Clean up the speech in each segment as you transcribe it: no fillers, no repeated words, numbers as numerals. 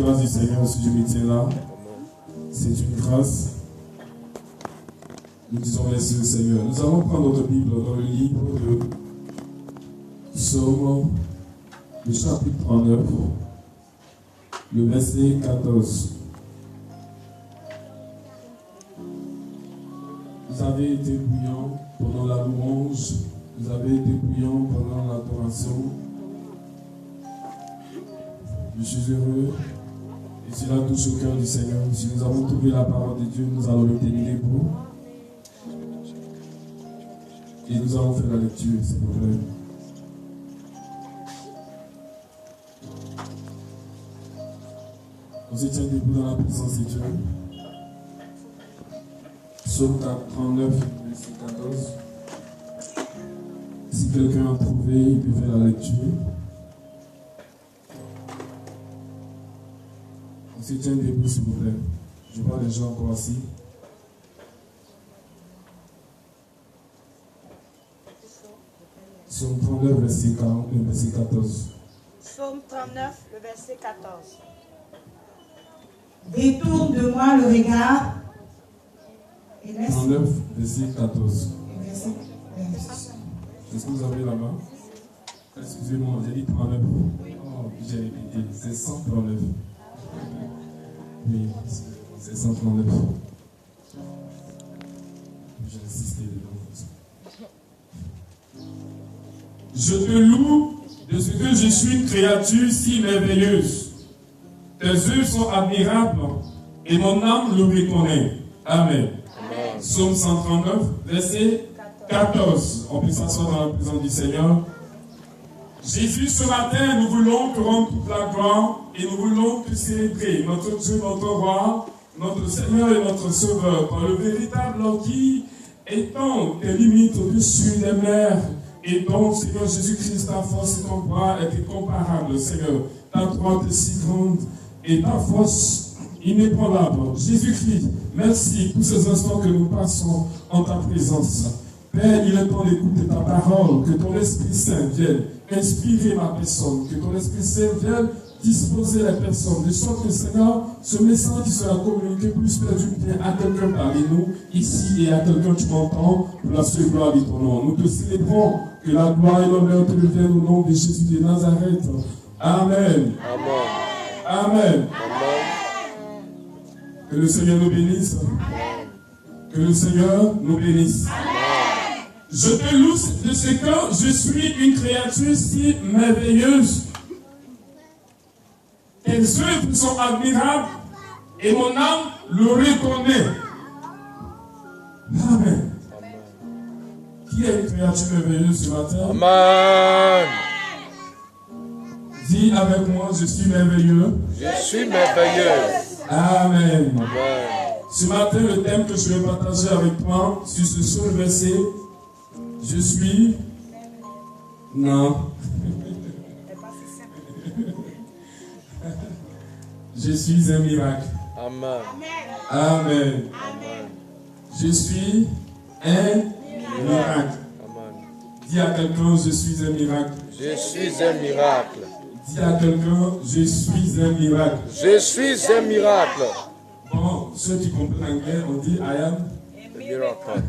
grâce du Seigneur si je me tiens là. C'est une grâce. Nous disons merci au Seigneur. Nous allons prendre notre Bible dans le livre de Psaume, le chapitre 39, le verset 14. Vous avez été bouillants pendant la louange, vous avez été bouillants pendant l'adoration. Je suis heureux et cela touche au cœur du Seigneur. Si nous avons trouvé la parole de Dieu, nous allons le tenir debout. Et nous allons faire la lecture, s'il vous plaît. On se tient debout dans la présence de Dieu. Psaume 39, verset 14. Si quelqu'un a trouvé, il peut faire la lecture. On se tient debout, s'il vous plaît. Je vois les gens encore assis. Psaume 39, verset 40, le verset 14. Psaume 39, le verset 14. Détourne de moi le regard et laisse... 39, verset 14. Verset... Est-ce que vous avez la main? Excusez-moi, j'ai dit 39. Oh, j'ai répété, c'est 139. Oui, c'est 139. J'ai insisté dedans. Je te loue de ce que je suis une créature si merveilleuse. Tes œuvres sont admirables et mon âme le reconnaît. Amen. Amen. Psaume 139, verset 14. On peut s'asseoir dans la présence du Seigneur. Jésus, ce matin, nous voulons te rendre toute la gloire et nous voulons te célébrer, notre Dieu, notre roi, notre Seigneur et notre Sauveur, par le véritable qui étend tes limites au-dessus des mers. Et donc, Seigneur Jésus-Christ, ta force et ton bras est incomparable, Seigneur. Ta droite est si grande et ta force inébranlable. Jésus-Christ, merci pour ces instants que nous passons en ta présence. Père, il est temps d'écouter ta parole, que ton Esprit Saint vienne inspirer ma personne, que ton Esprit Saint vienne disposer les personnes, de sorte que, Seigneur, ce message qui sera communiqué puisse faire du bien à quelqu'un parmi nous, ici, et à quelqu'un tu m'entends, pour la seule gloire de ton nom. Nous te célébrons, que la gloire et l'honneur te reviennent au nom de Jésus de Nazareth. Amen. Amen. Amen. Amen. Que le Seigneur nous bénisse. Amen. Que le Seigneur nous bénisse. Amen. Je te loue de ce que je suis une créature si merveilleuse. Tes œuvres sont admirables et mon âme le reconnaît. Amen. Qui est une créature merveilleuse ce matin? Amen. Dis avec moi, je suis merveilleux. Je suis merveilleux. Amen. Amen. Ce matin, le thème que je vais partager avec toi sur ce seul verset, je suis... Non. Je suis un miracle. Amen. Amen. Amen. Je suis un miracle. Amen. Dis à quelqu'un, je suis un miracle. Je suis un miracle. Dis à quelqu'un, je suis un miracle. Je suis un miracle. Bon, ceux qui comprennent anglais, on dit I am A miracle.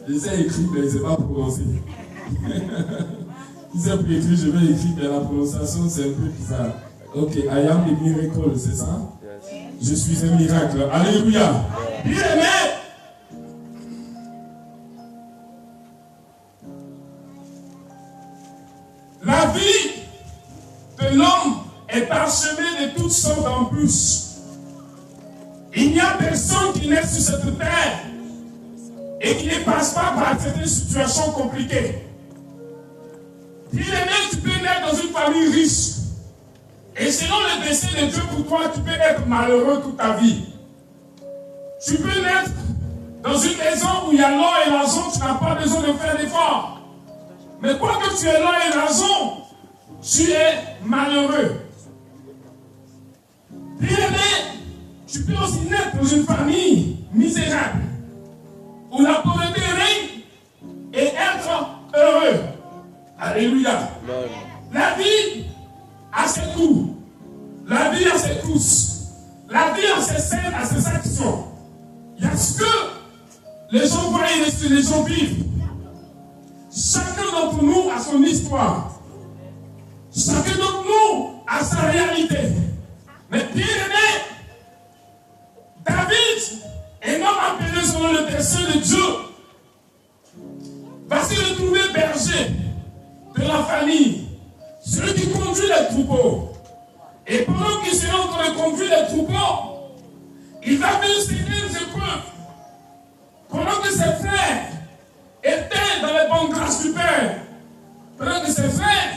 Je sais écrire, mais je ne sais pas prononcer. Si c'est pour écrire, je vais écrire, mais la prononciation, c'est un peu bizarre. Ok, I am a miracle, c'est ça? Yes. Je suis un miracle. Alléluia. Bien-aimé. La vie de l'homme est parsemée de toutes sortes d'embûches. Il n'y a personne qui naît sur cette terre et qui ne passe pas par certaines situations compliquées. Bien-aimé, tu peux naître dans une famille riche. Et selon le dessein de Dieu pour toi, tu peux être malheureux toute ta vie. Tu peux naître dans une maison où il y a l'or et l'argent, tu n'as pas besoin de faire d'efforts. Mais quoi que tu aies l'or et l'argent, tu es malheureux. Bien-aimé, tu peux aussi naître dans une famille misérable, où la pauvreté règne et être heureux. Alléluia. Amen. La vie a ses coups. La vie a ses coups. La vie a ses scènes, a ses actions. Il y a ce que les gens voient et ce que les gens vivent. Chacun d'entre nous a son histoire. Chacun d'entre nous a sa réalité. Mais bien aimé, David, un homme appelé selon le dessein de Dieu, va se retrouver berger de la famille, celui qui conduit les troupeaux. Et pendant qu'il sera en train de conduire les troupeaux, il va vivre certaines épreuves. Pendant que ses frères étaient dans les bonnes grâces du Père, pendant que ses frères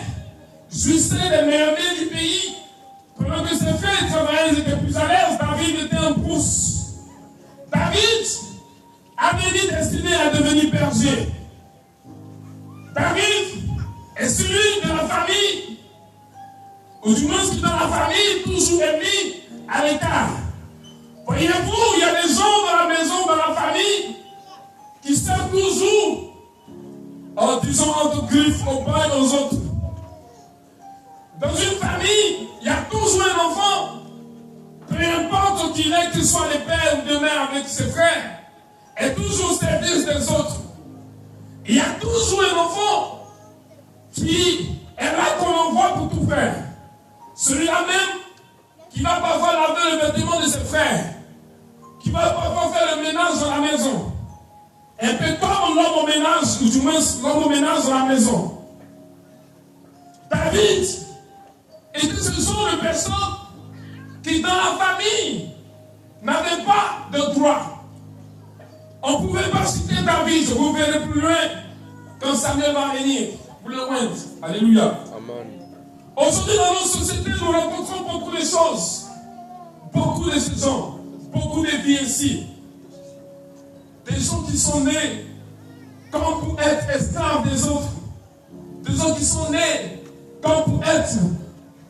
jouissaient des merveilles du pays, pendant que ses frères travaillaient, ils étaient plus à l'aise, David était en brousse. David avait été destiné à devenir berger. David est celui de la famille, ou du moins qui dans la famille toujours est mis à l'écart. Voyez-vous, il y a des gens dans la maison, dans la famille, qui savent toujours, en disant entre griffes aux bras et aux autres. Dans une famille, il y a toujours un enfant, peu importe qu'il est, qu'il soit le père ou de mère avec ses frères, est toujours au service des autres. Il y a toujours un enfant qui est là qu'on envoie pour tout faire. Celui-là même qui va parfois laver le vêtement de ses frères, qui va parfois faire le ménage dans la maison. Un peu comme l'homme au ménage, ou du moins l'homme au ménage dans la maison. David était ce genre de personnes qui dans la famille n'avaient pas de droit. On ne pouvait pas citer David, je vous verrai plus loin quand Samuel va venir. Vous le voyez. Alléluia. Amen. Aujourd'hui, dans notre société, nous rencontrons beaucoup de choses. Beaucoup de gens. Beaucoup de vies ici. Des gens qui sont nés comme pour être esclaves des autres. Des gens qui sont nés comme pour être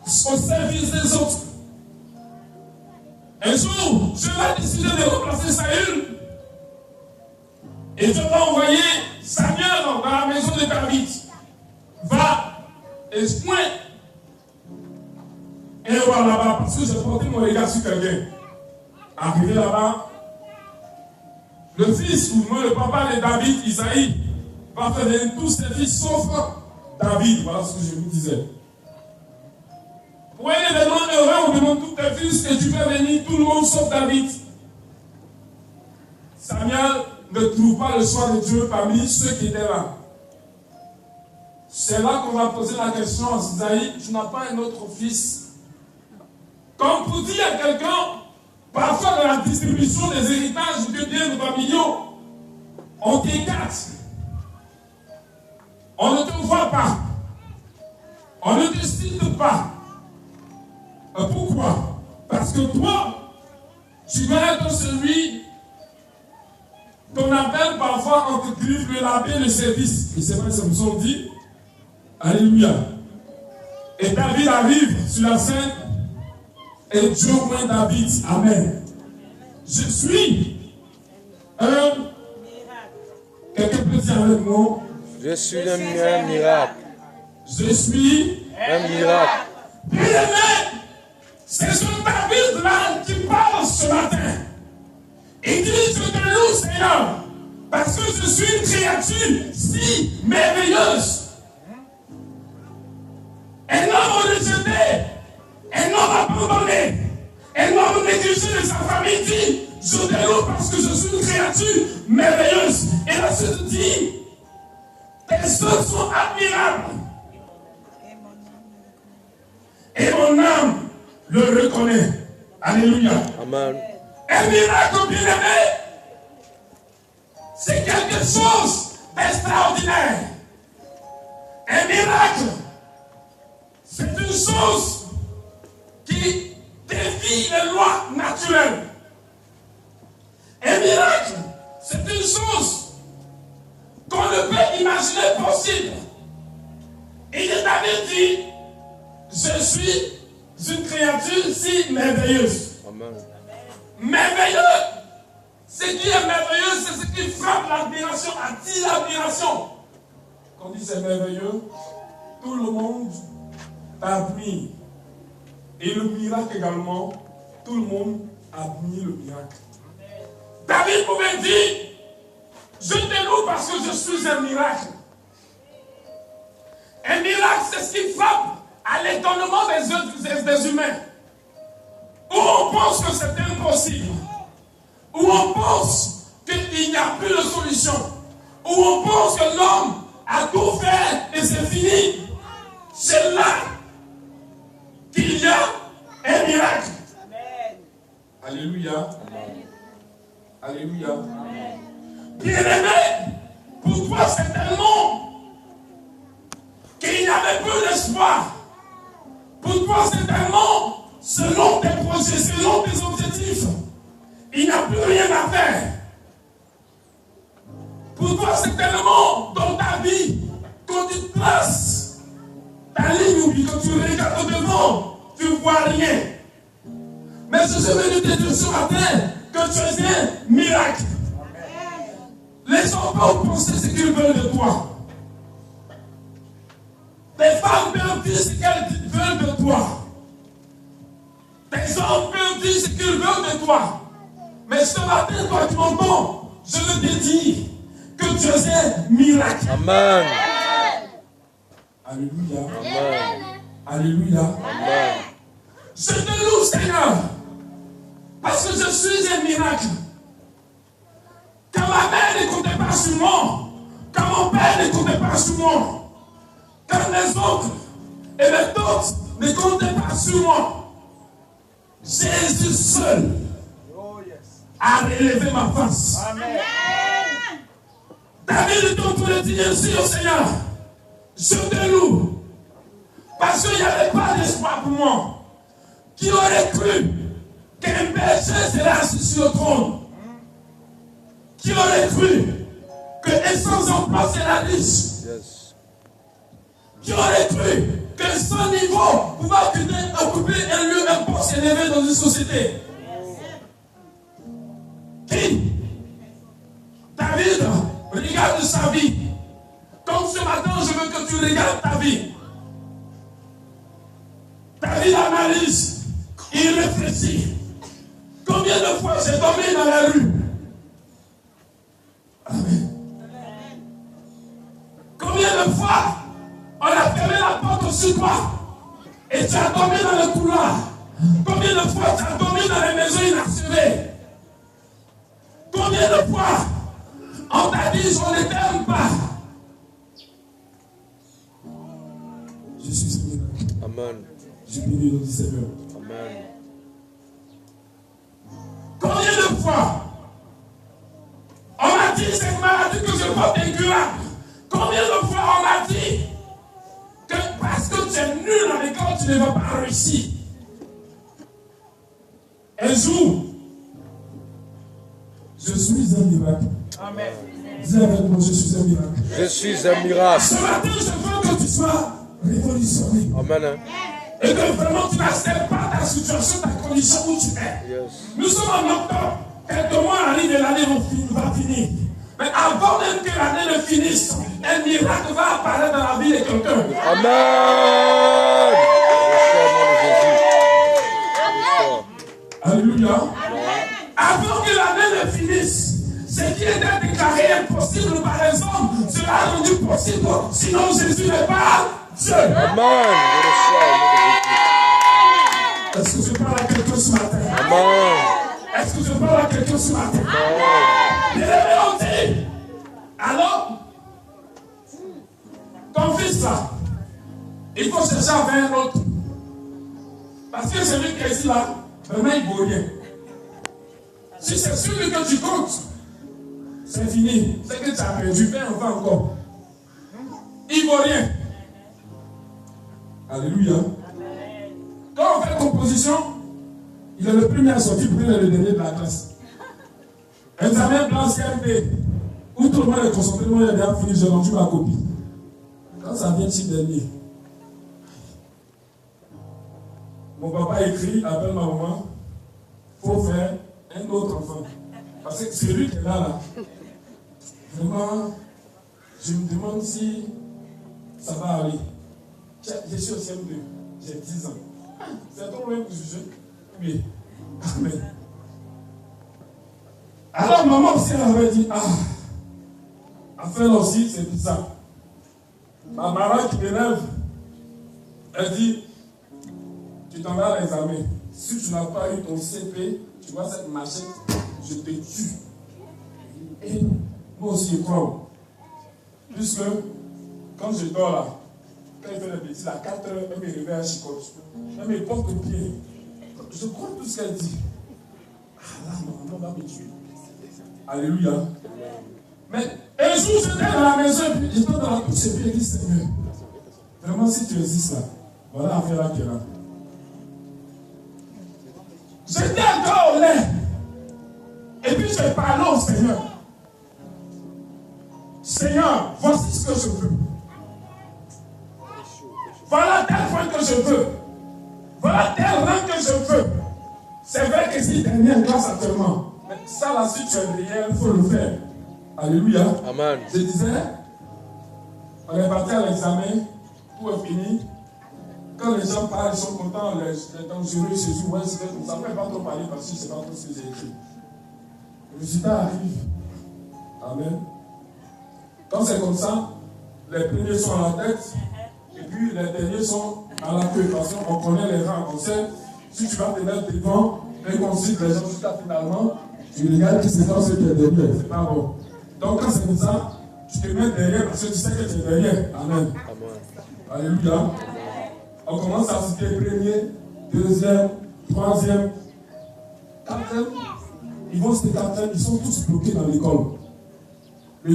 au service des autres. Un jour, je vais décider de remplacer Saül. Et je vais envoyer Samuel dans la maison de David. Va et je pointe un roi là-bas parce que j'ai porté mon regard sur quelqu'un. Arrivé là-bas, le fils ou moi, le papa de David, Isaïe, va faire venir tous ses fils sauf David. Voilà ce que je vous disais. Pour un événement heureux, on demande tous tes fils et tu fais venir tout le monde sauf David. Samuel ne trouve pas le choix de Dieu parmi ceux qui étaient là. C'est là qu'on va poser la question à Isaïe, tu n'as pas un autre fils? Comme pour dire à quelqu'un, parfois dans la distribution des héritages de biens familiaux, on t'écarte. On ne te voit pas. On ne te cite pas. Pourquoi? Parce que toi, tu vas être celui qu'on appelle parfois entre griffes le labé de service. Et c'est vrai, ça nous ont dit. Alléluia. Et David arrive sur la scène et Dieu oint David. Amen. Je suis un miracle. Quelqu'un peut dire avec moi? Je suis un miracle. Je suis Un miracle. Bien-aimé, c'est ce David-là qui parle ce matin. Il dit, je te loue, Seigneur, parce que je suis une créature si merveilleuse. Un homme rejeté, un homme abandonné, un homme négligé de sa famille dit, je te loue parce que je suis une créature merveilleuse. Et là, je te dis, tes œuvres sont admirables. Et mon âme le reconnaît. Alléluia. Amen. Un miracle, bien-aimé, c'est quelque chose d'extraordinaire. Un miracle, c'est une chose qui défie les lois naturelles. Un miracle, c'est une chose qu'on ne peut imaginer possible. Et David dit, je suis une créature si merveilleuse. Amen. Merveilleux. Ce qui est merveilleux, c'est ce qui frappe l'admiration, attire l'admiration. Quand on dit c'est merveilleux, tout le monde t'admire. Et le miracle également, tout le monde admire le miracle. David pouvait dire, je te loue parce que je suis un miracle. Un miracle, c'est ce qui frappe à l'étonnement des humains. Où on pense que c'est impossible. Où on pense qu'il n'y a plus de solution. Où on pense que l'homme a tout fait et c'est fini. C'est là qu'il y a un miracle. Amen. Alléluia. Amen. Alléluia. Amen. Bien-aimé, pour toi c'est tellement qu'il n'y avait plus d'espoir. Pour toi c'est tellement selon tes projets, selon tes objectifs. Il n'y a plus rien à faire. Pour toi c'est tellement dans ta vie, quand tu traces ta ligne ou quand tu regardes au devant, tu ne vois rien. Mais je suis venu te dire ce matin que tu es un miracle. Les enfants pensent ce qu'ils veulent de toi. Les femmes peuvent dire ce qu'elles veulent de toi. Les hommes peuvent dire ce qu'ils veulent de toi. Mais ce matin, toi qui m'entends, je veux te dire que tu es un miracle. Amen. Alléluia. Amen. Alléluia. Amen. Je te loue, Seigneur, parce que je suis un miracle. Quand ma mère ne comptait pas sur moi, quand mon père ne comptait pas sur moi, quand mes oncles et mes tantes ne comptaient pas sur moi, Jésus seul a relevé ma face. Amen. David est en train de dire ainsi au Seigneur, je te loue, parce qu'il n'y avait pas d'espoir pour moi. Qui aurait cru qu'un berger serait assis sur le trône? Qui aurait cru qu'un sans-emploi serait riche? Yes. Qui aurait cru que son niveau pouvait occuper un lieu, un poste élevé dans une société? Qui? David regarde sa vie. Comme ce matin, je veux que tu regardes ta vie. David analyse, il réfléchit. Combien de fois j'ai dormi dans la rue? Amen. Combien de fois on a fermé la porte sur toi et tu as dormi dans le couloir? Combien de fois tu as dormi dans les maisons inachevées? Combien de fois on t'a dit on ne t'aime pas? Je suis Seigneur. Amen. Je bénis le Seigneur. Amen. Combien de fois on m'a dit cette maladie que je porte incurable? Combien de fois on m'a dit que parce que tu es nul à l'école, tu ne vas pas réussir? Un jour, je suis un miracle. Amen. Dis avec moi, je suis un miracle. Je suis un miracle. Ce matin, je veux que tu sois révolutionné. Amen. Et que vraiment tu n'acceptes pas ta situation, ta condition où tu es. Yes. Nous sommes en octobre. Quelques mois arrivent et l'année va finir. Mais avant même que l'année ne finisse, un miracle va apparaître dans la vie de quelqu'un. Amen. Alléluia. Amen. Avant que l'année ne finisse, ce qui était déclaré impossible par les hommes sera rendu possible. Sinon Jésus n'est pas Dieu. Amen. Est-ce que je parle à quelqu'un ce matin? Amen. Est-ce que je parle à quelqu'un ce matin? Amen. Alors, ton fils là, il faut chercher à faire un autre. Parce que celui qui est ici là, vraiment il ne vaut rien. Si c'est celui que tu comptes, c'est fini. C'est que tu as perdu, fais enfin encore. Il ne vaut rien. Alléluia. Quand on fait composition, il est le premier à sortir pour le dernier de la classe. Examen blanc CMP, où tout le monde est concentré, moi j'ai déjà fini, j'ai rendu ma copie. Quand ça vient de dernier, mon papa écrit, appelle ma maman, il faut faire un autre enfant. Parce que c'est lui qui est là. Vraiment, je me demande si ça va aller. Je suis au CM2, j'ai 10 ans. C'est trop loin pour juger. Oui. Amen. Alors maman aussi avait dit, affaire aussi, c'est bizarre. Ma maman qui m'élève, elle dit, tu t'en vas à l'examen. Si tu n'as pas eu ton CP, tu vois cette machette, je te tue. Et moi aussi, je crois. Puisque, quand je dors là, quand il fait des bêtises, à 4 heures, elle me réveille à chicote. Elle me porte au pied. Je crois tout ce qu'elle dit. Là, maman va me tuer. Alléluia. Mais un jour, j'étais dans la maison, et puis j'étais dans la couche, et puis elle dit, Seigneur, vraiment, si tu existes là, voilà l'affaire là qui est là. J'étais encore au lait. Et puis je parlais au Seigneur. Seigneur, voici ce que je veux. Voilà tel point que je veux. Voilà tel rang que je veux. C'est vrai que si dernière grâce actuellement. Mais ça là, si tu es derrière, il faut le faire. Alléluia. Amen. Je disais, on est parti à l'examen, tout est fini. Quand les gens parlent, ils sont contents, les dangereux, Jésus, ouais, c'est comme ça. On ne peut pas trop parler parce que je ne sais pas trop ce que j'ai écrit. Le résultat arrive. Amen. Quand c'est comme ça, les premiers sont à la tête, et puis les derniers sont à la queue. Parce qu'on connaît les rangs. On sait, si tu vas te mettre devant, et qu'on cite les gens jusqu'à finalement, tu regardes qui c'est dans ce qui est derrière. C'est pas bon. Donc quand c'est comme ça, tu te mets derrière parce que tu sais que tu es derrière. Amen. Alléluia. On commence à citer premier, deuxième, troisième, quatrième. Ils vont citer quatrième, ils sont tous bloqués dans l'école. La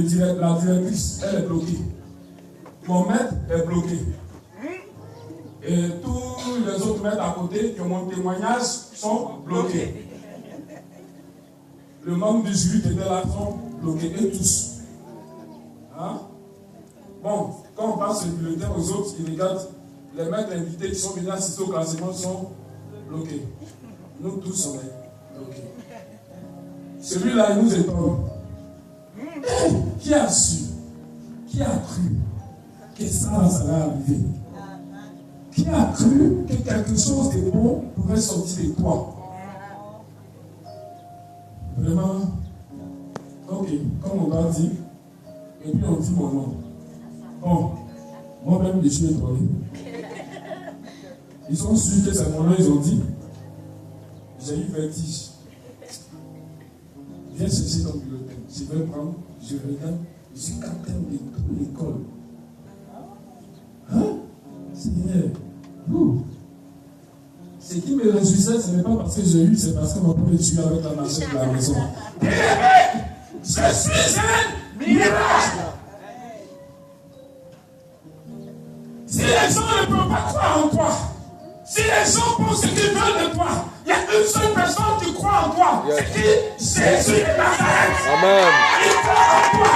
directrice, elle est bloquée. Mon maître est bloqué. Et tous les autres maîtres à côté qui ont mon témoignage sont bloqués. Le membre du jury qui était là sont bloqués, et tous. Hein? Bon, quand on passe le bulletin aux autres, ils regardent. Les maîtres invités qui sont venus assister au classement sont bloqués. Nous tous, on est bloqués. Celui-là, il nous étonne. Qui a su, qui a cru que ça allait arriver? Qui a cru que quelque chose de bon pourrait sortir de toi? Vraiment, ok, comme on doit dire, et puis on dit mon nom. Bon, moi-même, je suis étonné. Ils sont sûrs que c'est mon nom, ils ont dit. J'ai eu vertige. Viens chercher ton bulletin. Je vais prendre, je regarde, je suis capitaine de toute l'école. Hein? Seigneur, ce qui me réjouissait, ce n'est pas parce que j'ai eu, c'est parce qu'on m'a pu me tuer avec la machette de la maison. Je suis un miracle! Si les gens ne peuvent pas croire en toi, si les gens pensent ce qu'ils veulent de toi, il y a une seule personne qui croit en toi. Yes. C'est qui? Jésus de Nazareth. Amen. Il croit en toi.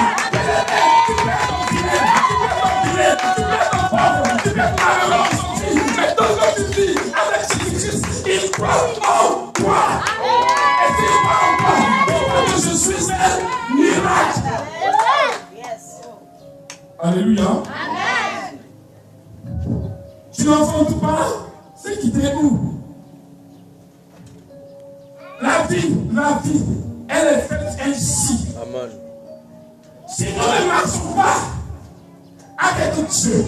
Tu peux être ton filet, tu peux être ton pauvre, tu peux être malheureux aujourd'hui. Mais dans notre vie, avec Jésus-Christ, il croit en toi. Et s'il croit en toi, il croit que je suis un miracle. Alléluia. Amen. Tu n'enfantes pas, c'est quitter où? La vie, elle est faite ainsi. Amen. Si nous ne marchons pas avec Dieu,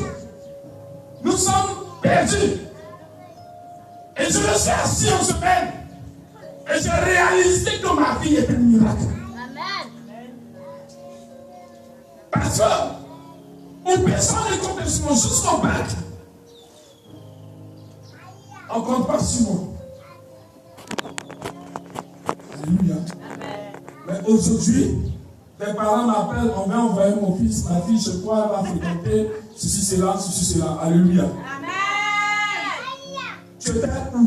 nous sommes perdus. Et je me suis assis en semaine. Et j'ai réalisé que ma vie est un miracle. Amen. Parce que on personne ne compte sur moi jusqu'au bac. On ne compte pas sur moi. Alléluia. Mais aujourd'hui, les parents m'appellent, on va envoyer mon fils, ma fille, chez toi, elle va fréquenter ceci, cela. Alléluia. Amen. Tu étais où?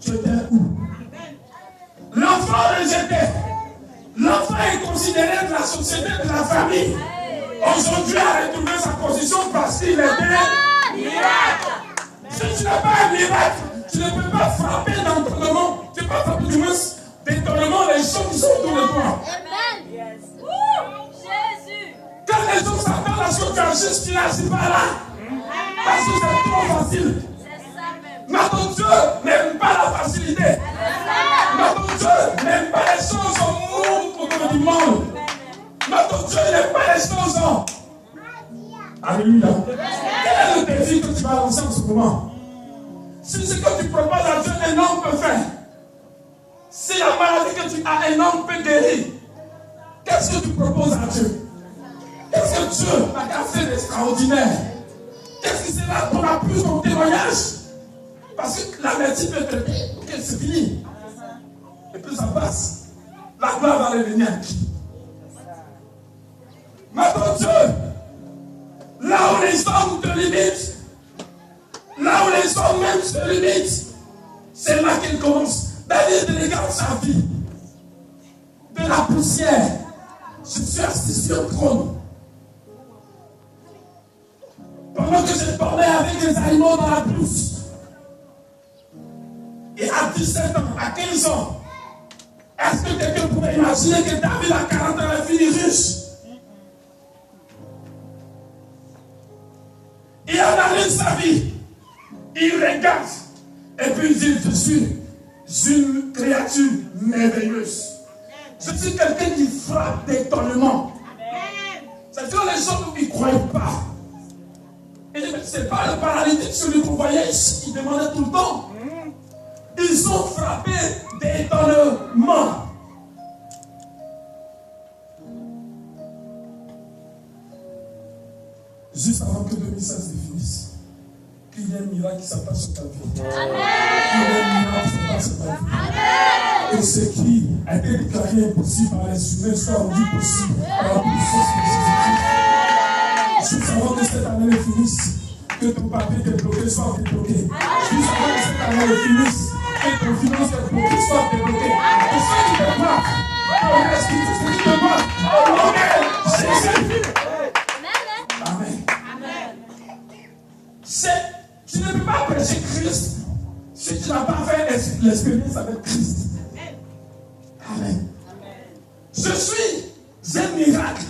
Tu étais où? L'enfant rejeté. L'enfant est considéré de la société, de la famille. Aujourd'hui, a retrouvé sa position parce qu'il est un miracle. Si tu n'es pas un miracle, tu ne peux pas frapper d'étonnement. Tu ne peux pas frapper du moins d'étonnement les gens qui sont autour de toi. Amen. Yes. Jésus. Quand les gens s'attendent à ce que tu agisses, tu n'agis pas là. Parce que c'est trop facile. Notre Dieu n'aime pas la facilité. Notre Dieu n'aime pas les choses en mou comme du monde. Notre Dieu n'aime pas les choses en... Alléluia. Quel est le défi que tu vas lancer en ce moment? Si ce que tu proposes à Dieu, un homme peut faire. Si la maladie que tu as, un homme peut guérir. Qu'est-ce que tu proposes à Dieu? Qu'est-ce que Dieu a fait d'extraordinaire? Qu'est-ce que c'est là qu'on a plus ton témoignage? Parce que la médecine peut te dire, ok, c'est fini. Et plus ça passe, la gloire va revenir à qui? Notre Dieu, là où les hommes te limitent, là où les hommes même se limitent, c'est là qu'il commence. David regarde sa vie. De la poussière, je suis assis sur le trône. Pendant que je dormais avec les animaux dans la brousse. Et à 17 ans, à 15 ans, est-ce que quelqu'un pouvait imaginer que David à 40 ans a fini riche? Il analyse sa vie. Il regarde. Et puis il dit, je suis une créature merveilleuse. Je suis quelqu'un qui frappe d'étonnement. C'est-à-dire les gens ne croient pas. Et c'est pas le paralytique celui que vous voyez ici, il demandait tout le temps. Ils sont frappés d'étonnement. Juste avant que 2016 se finisse, qu'il y ait un miracle qui s'appelle sur ta vie. Amen. Qu'il y ait un miracle qui s'appelle sur ta vie. Amen. Et ce qui a été déclaré impossible par les humains soit rendu possible par la puissance de Jésus-Christ. Juste avant que cette année finisse, que ton papier qui est bloqué soit débloqué. Juste avant que cette année finisse, que ton finance qui est bloqué soit débloqué. Et ceux qui te croient, on explique tout ce qui te croient. Au nom de Jésus. Amen. Tu ne peux pas prêcher Christ si tu n'as pas fait l'expérience avec Christ. Amen. Je suis un miracle.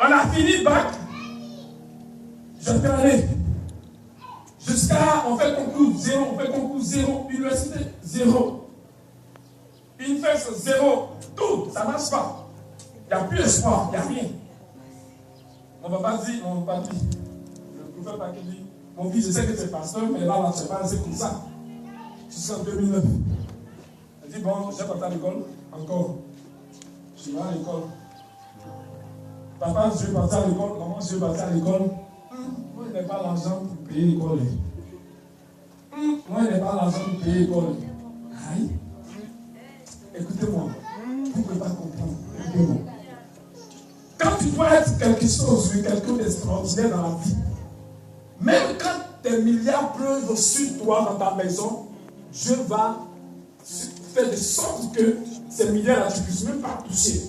On a fini bac. Je vais aller jusqu'à, on fait concours zéro, université zéro. Une fesse zéro, tout, ça ne marche pas. Il n'y a plus d'espoir, il n'y a rien. Mon papa dit, le prophète qui dit, mon fils, je sais que tu es pasteur, mais là, je ne sais pas, c'est comme ça. Jusqu'en 2009. Il dit, bon, je vais partir à l'école, encore. Je vais à l'école. Papa, je vais partir à l'école, maman, je vais partir à l'école. Moi, je n'ai pas l'argent pour payer l'école. Moi, je n'ai pas l'argent pour payer l'école. Aïe. Écoutez-moi, vous ne pouvez pas comprendre. Écoutez-moi. Quand tu dois être quelque chose, quelqu'un d'extraordinaire dans la vie, même quand des milliards pleuvent sur toi dans ta maison, Dieu va faire de sorte que ces milliards-là, tu ne puisses même pas toucher.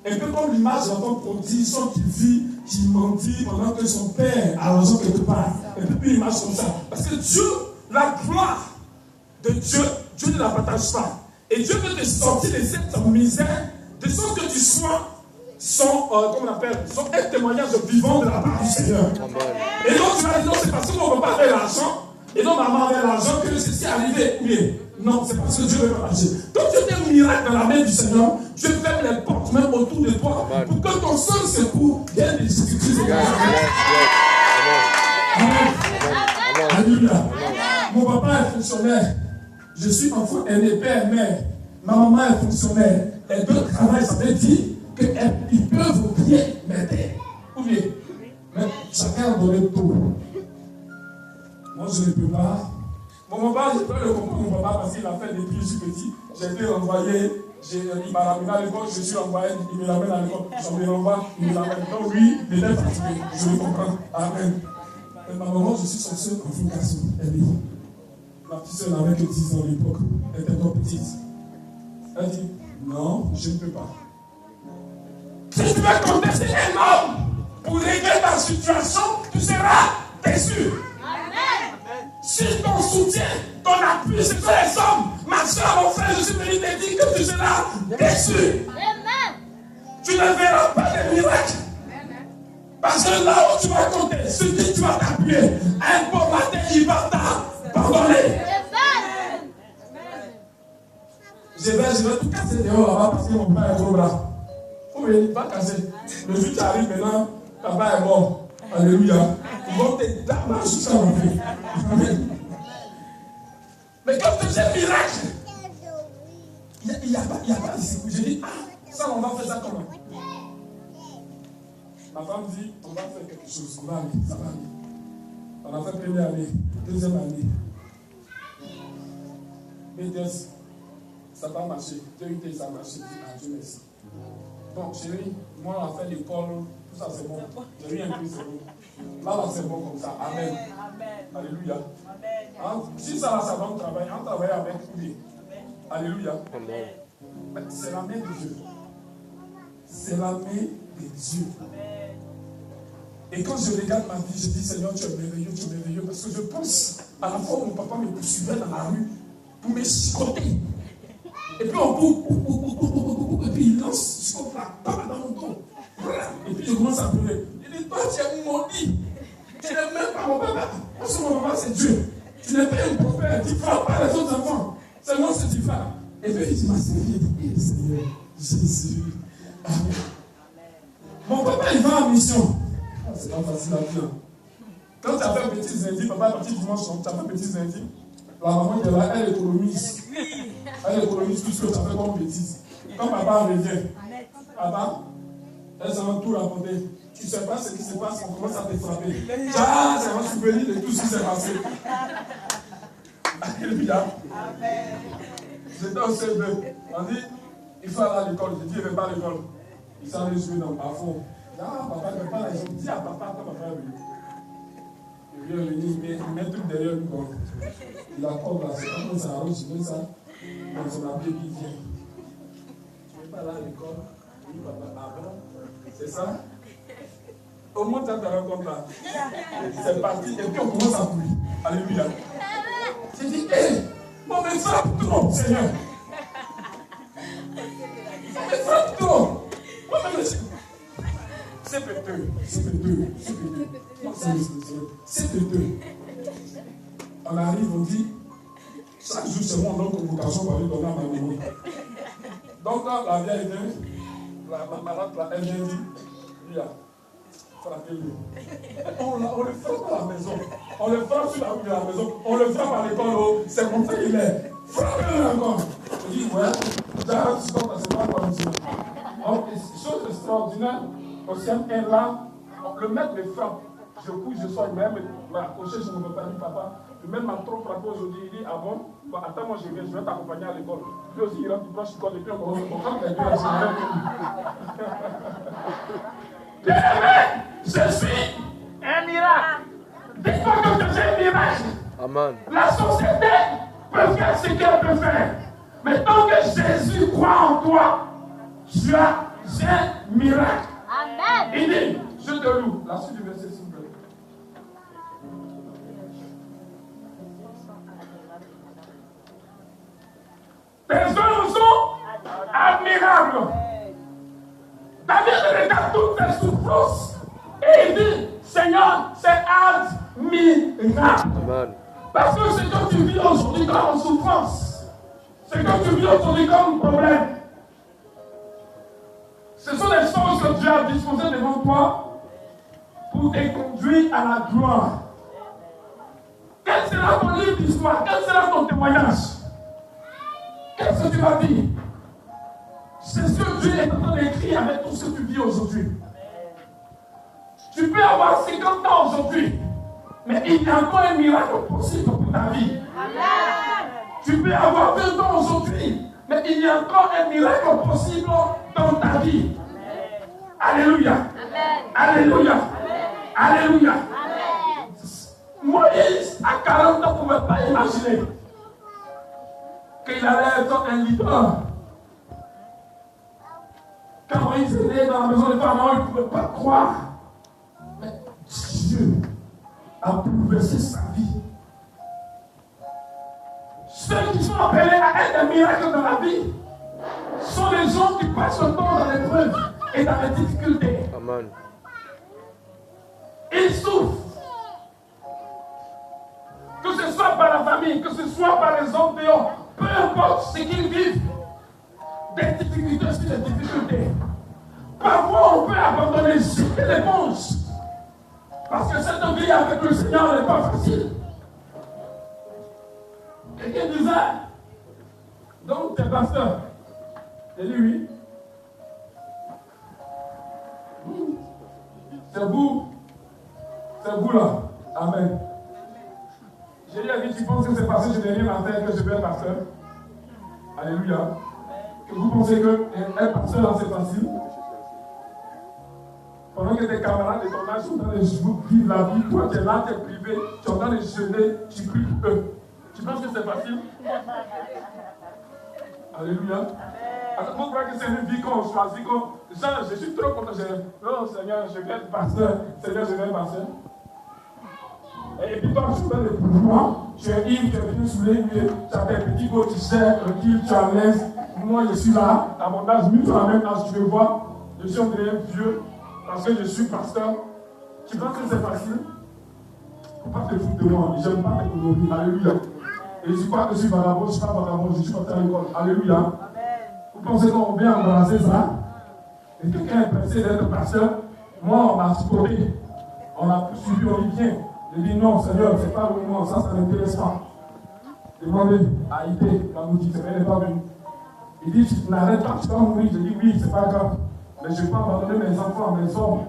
Un peu comme l'image d'un enfant prodigue qui vit, qui mendie pendant que son père a l'argent quelque part. Un peu plus l'image comme ça. Parce que Dieu, la gloire de Dieu, Dieu ne la partage pas. Et Dieu veut te sortir de cette misère, de sorte que tu sois un témoignage vivant de la part du Seigneur. Et donc tu vas dire, non, c'est parce que mon papa avait l'argent, et donc maman avait l'argent que ceci est arrivé. Oui. Non, c'est parce que Dieu veut partager. Donc tu es un miracle dans la main du Seigneur. Dieu ferme les portes même autour de toi pour que ton seul secours vienne de Jésus-Christ. Amen. Alléluia. Mon papa est fonctionnaire. Je suis enfant aîné, père, mère. Ma maman est fonctionnaire. Les deux travaillent, ça veut dire qu'ils peuvent bien m'aider. Ou bien, mais chacun a donné tout. Moi, je ne peux pas. Mon papa, je peux le comprendre, mon papa, parce qu'il a fait des plus petit. J'ai été renvoyé, il m'a ramené à l'école, je suis renvoyé, il me ramène à l'école, je me renvoie, il me ramène. Donc oui, il est fatigué, je le comprends. Amen. Mais ma maman, je suis son seul enfant garçon, elle dit. Ma petite soeur n'avait que 10 ans à l'époque, elle était trop petite. Elle dit, non, je ne peux pas. Si tu veux contester un homme pour régler ta situation, tu seras déçu. Si ton soutien, ton appui, c'est que les hommes, ma soeur, mon frère, je suis venu te dire que tu seras déçu. Tu ne verras pas de miracles. Parce que là où tu vas compter, sur qui tu vas t'appuyer, prier. Un bon matin, il va pardonner. Je vais tout casser dehors là-bas parce que mon père est gros bras. Oh oui, il va casser. Le jour qui arrive maintenant, papa est mort. Alléluia. Ils vont te damner sur ça, mon fils. Amen. Mais quand tu fais un miracle, il n'y a pas de secours. J'ai dit, ça, on va faire ça comment? Ma femme dit, on va faire quelque chose. On va aller, ça va aller. On a fait première année, deuxième année. Mais ça va marcher. Dieu dit, ça a marché. Dieu merci. Donc, chérie, moi, on a fait l'école, tout ça c'est bon. J'ai eu un prix, c'est bon. Là, c'est bon comme ça. Amen. Alléluia. Hein? Si ça va me travailler, on travaille avec lui. Alléluia. Mais c'est la main de Dieu. C'est la main de Dieu. Et quand je regarde ma vie, je dis, Seigneur, tu es merveilleux, parce que je pense à la fois où mon papa me poursuivait dans la rue pour me chicoter. Et puis on coupe, et puis il lance, je comprends, dans mon dos. Et puis je commence à pleurer. Il dit, toi, tu es maudit. Tu n'es même pas mon papa. Parce que mon papa, c'est Dieu. Tu n'es pas un prophète. Tu ne frappes pas les autres enfants. C'est moi ce que tu fais. Et puis il dit, ma Seigneur, Seigneur, Jésus. Amen. Mon papa, il va en mission. C'est pas facile à dire. Quand tu as fait petits indices, papa est parti dimanche, tu as fait petits indices. La maman qui est là, elle économise. Elle économise tout ce que tu as fait comme bêtise. Quand papa revient, papa, elle s'en va tout raconter. Tu ne sais pas ce qui se passe, on commence à te frapper. Ah, ça va souvenir de tout ce qui s'est passé. Alléluia. J'étais au CB. On dit, il faut aller à l'école. J'ai dit, il ne va pas à l'école. Il s'en est joué à fond. Ah, papa ne veut pas les gens. Dis à papa quand papa est venu. Il vient venir, il met tout derrière lui. Il accorde là, c'est comme ça, je mets ça. Dans son habit, il vient. Tu ne veux pas aller à l'école? Oui, papa, ah bon? C'est ça? Au moins, tu as ta rencontre là. C'est parti, et puis on commence à courir. Alléluia. J'ai dit, hé, on me frappe trop, Seigneur. On me frappe trop. C'est péteux. C'est péteux. On arrive, on dit, chaque jour c'est moi en convocation pour aller donner à ma maman. Donc là, la vieille vient, la malade, elle vient dire, lui a frappé-le. On le frappe à la maison, on le frappe sur la rue de la maison, on le frappe à l'école, c'est comme ça qu'il est. Frappez-le encore. Je dis, ouais, j'arrête ce temps, c'est pas comme ça. Donc, chose extraordinaire, Océane est là, le maître me frappe. Je couche, je sors, il m'a accroché, je ne me pas dit, papa, le maître m'a trop frappé aujourd'hui. Il dit, ah bon, attends, moi je viens, je vais t'accompagner à l'école. Lui aussi, il rentre, il branche l'école, et puis on rentre les deux à ce je suis un miracle. Dis-toi que je suis un miracle. Amen. La société peut faire ce qu'elle peut faire. Mais tant que Jésus croit en toi, tu as un miracle. Amen. Il dit, je te loue. La suite du verset, s'il vous plaît. Tes œuvres sont admirables. David regarde toutes tes souffrances et il dit, Seigneur, c'est admirable. Amen. Parce que ce que tu vis aujourd'hui comme souffrance, ce que tu vis aujourd'hui comme problème, ce sont des choses que Dieu a disposées devant toi pour te conduire à la gloire. Quel sera ton livre d'histoire? Quel sera ton témoignage? Qu'est-ce que tu vas dire? C'est ce que Dieu est en train d'écrire avec tout ce que tu vis aujourd'hui. Tu peux avoir 50 ans aujourd'hui, mais il y a encore un miracle possible pour ta vie. Amen. Tu peux avoir 20 ans aujourd'hui, mais il y a encore un miracle possible dans ta vie. Alléluia. Amen. Alléluia. Amen. Alléluia. Amen. Moïse, à 40 ans, ne pouvait pas imaginer qu'il allait être un leader. Quand Moïse est né dans la maison de Pharaon, il ne pouvait pas croire. Mais Dieu a bouleversé sa vie. Ceux qui sont appelés à être un miracle dans la vie sont les gens qui passent le temps dans l'épreuve et dans les difficultés. Amen. Ils souffrent. famille, que ce soit par les hommes dehors, peu importe ce qu'ils vivent, des difficultés sur des difficultés. Parfois, on peut abandonner, jeter l'éponge. Parce que cette vie avec le Seigneur n'est pas facile. Quelqu'un disait, donc, t'es pasteur. J'ai dit oui. C'est vous là. Amen. J'ai dit, tu penses que c'est parce que je n'ai rien à faire que je vais être pasteur? Alléluia. Que vous pensez que être pasteur là c'est facile? Pendant que tes camarades de ton âge sont en train de vivre la vie, toi tu es là, tu es privé, tu es en train de jeûner, tu pries pour eux. Tu penses que c'est facile? Alléluia. Alors, vous croyez que c'est une vie qu'on choisit, genre, je suis trop content, oh Seigneur, je vais être pasteur, Seigneur, je vais être pasteur. Et puis toi, tu fais le pouvoir, tu es ivre, tu es bien saoulé, tu as tes petits beaux t-shirts, tranquille, tu en laisses. Moi, je suis là, à mon âge, nous, à la même âge, tu veux voir, je suis en train d'être vieux, parce que je suis pasteur. Tu penses que c'est facile? Il ne faut pas te foutre de moi, je n'aime pas tes conneries. Alléluia. Et je ne dis pas que je suis vagabond, je ne suis pas vagabond, je suis parti à l'école. Alléluia. Vous pensez qu'on vient embrasser ça? Et quelqu'un est pressé d'être pasteur? Moi, on m'a spoté. On a suivi, on dit bien. Je dis non, Seigneur, c'est pas le moment, ça n'intéresse pas. Demandez à Ité, quand nous dit, elle n'est pas venue. Il dit, tu n'arrêtes pas, tu vas mourir. Je dis oui, c'est pas grave. Mais je ne vais pas abandonner mes enfants, mes hommes.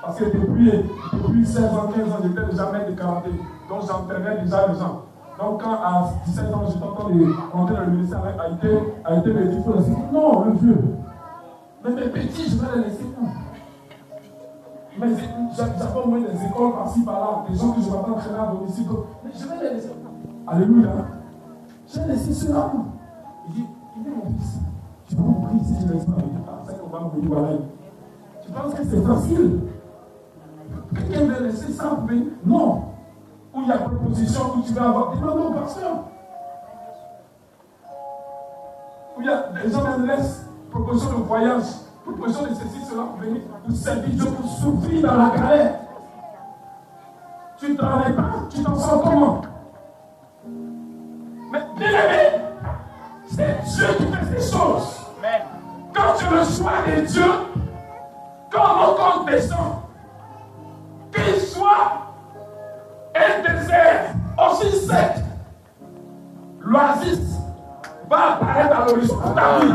Parce que depuis 16 ans, 15 ans, j'étais déjà maître de karaté. Donc j'entraînais déjà les gens. Donc quand à 17 ans, j'étais en train de rentrer dans le ministère avec Haïté me dit, il faut laisser. Non, le vieux. Mais mes petits, je vais les laisser. Non. Mais j'avais au moins des écoles par-ci, par-là, des gens que je m'attends entraîner à domicile. Mais je vais les laisser. Alléluia. J'ai laissé cela. Il dit mon fils, tu vas mourir si tu ne laisses pas. C'est qu'on va mourir voilà. Tu penses que c'est facile? Quelqu'un veut laisser ça, mais non. Où il y a proposition, où tu vas avoir des non, pasteur. Où il y a des gens qui laissent proposition de voyage, proposition de ceci, cela pour venir, pour servir Dieu, pour souffrir dans la galère. Tu ne travailles pas, tu t'en sors comment? Mais bien aimé, c'est Dieu qui fait ces choses. Quand tu le choix de Dieu, quand mon compte descend, qu'il soit un désert aussi sec, l'oasis va apparaître à l'horizon de ta vie.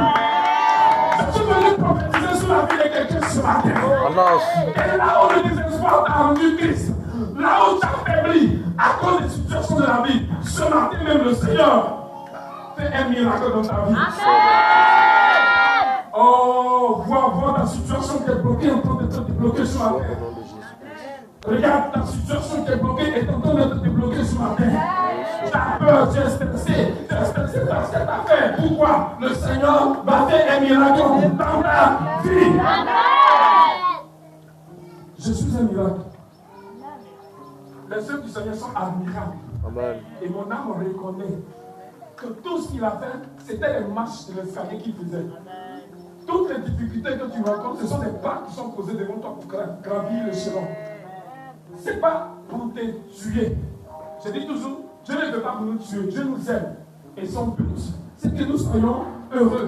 Je suis venu prophétiser sur la vie de quelqu'un ce matin. Et là où le désespoir t'a rendu triste, là où tu as faibli à cause des situations de la vie, ce matin même le Seigneur fait un miracle dans ta vie. Amen. Oh, vois ta situation qui est bloquée en train d'être débloquée ce matin. Regarde ta situation qui est bloquée et en train d'être débloquée ce matin. Tu as peur, tu es stressé parce que tu as fait. Pourquoi? Le Seigneur va faire un miracle dans ta vie. Je suis un miracle. Les œuvres du Seigneur sont admirables. Amen. Et mon âme reconnaît que tout ce qu'il a fait, c'était les marches de l'escalier qu'il faisait. Toutes les difficultés que tu rencontres, ce sont des pas qui sont posés devant toi pour gravir l'échelon. Ce n'est pas pour te tuer. Je dis toujours, Dieu ne veut pas pour nous tuer, Dieu nous aime. Et son but, c'est que nous soyons heureux.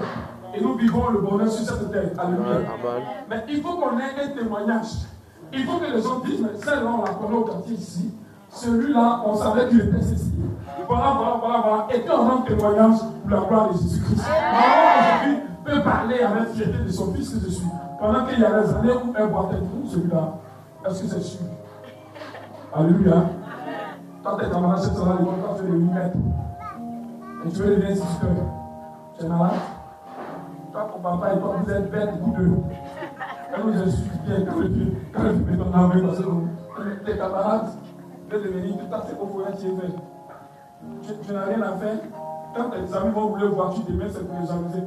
Et nous vivons le bonheur sur cette terre. Alléluia. Mais il faut qu'on ait un témoignage. Il faut que les gens disent, mais celle-là, on la connaît au quartier ici. Celui-là, on savait qu'il était ceci. Voilà. Et qu'on rend témoignage pour la gloire de Jésus-Christ. Maman, aujourd'hui, peut parler avec fierté de son fils que je suis. Pendant qu'il y a des années où elle boitait tout, celui-là, est-ce que c'est sûr? Alléluia. Quand tes camarades se sont à l'école, quand tu es de 8 mètres, et tu veux devenir instituteur, tu es malade. Toi, ton papa et toi, vous êtes bêtes, vous deux. Et nous, je suis bien, quand je fais ton armée, parce que tes camarades veulent devenir tout à fait au foyer qui est fait. Tu n'as rien à faire. Quand tes amis vont vouloir voir, tu te mets, c'est pour les jalouser.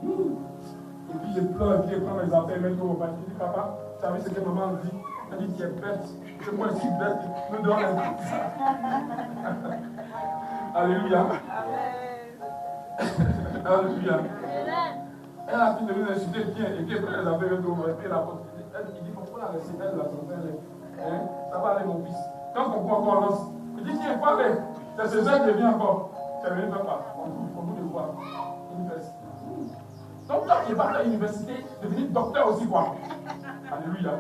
Et puis je pleure, et puis je prends mes affaires, même au bas. Je dis, papa, tu savais ce que maman dit? Elle dit, tu es bête. C'est moi aussi bête. Nous devons les faire. Alléluia. Alléluia. Elle a fini de nous insulter bien, et puis elle prend les affaires, même au bas. Et puis la porte. Il dit, pourquoi la laisser? Elle, la santé, ça va aller, mon fils. Quand on croit qu'on lance, il dit, tiens, pas aller. C'est ce soir qui vient encore. C'est venu faire pas. On vous le voir. Université. Donc, quand il part à l'université, devenir docteur aussi, quoi. Alléluia.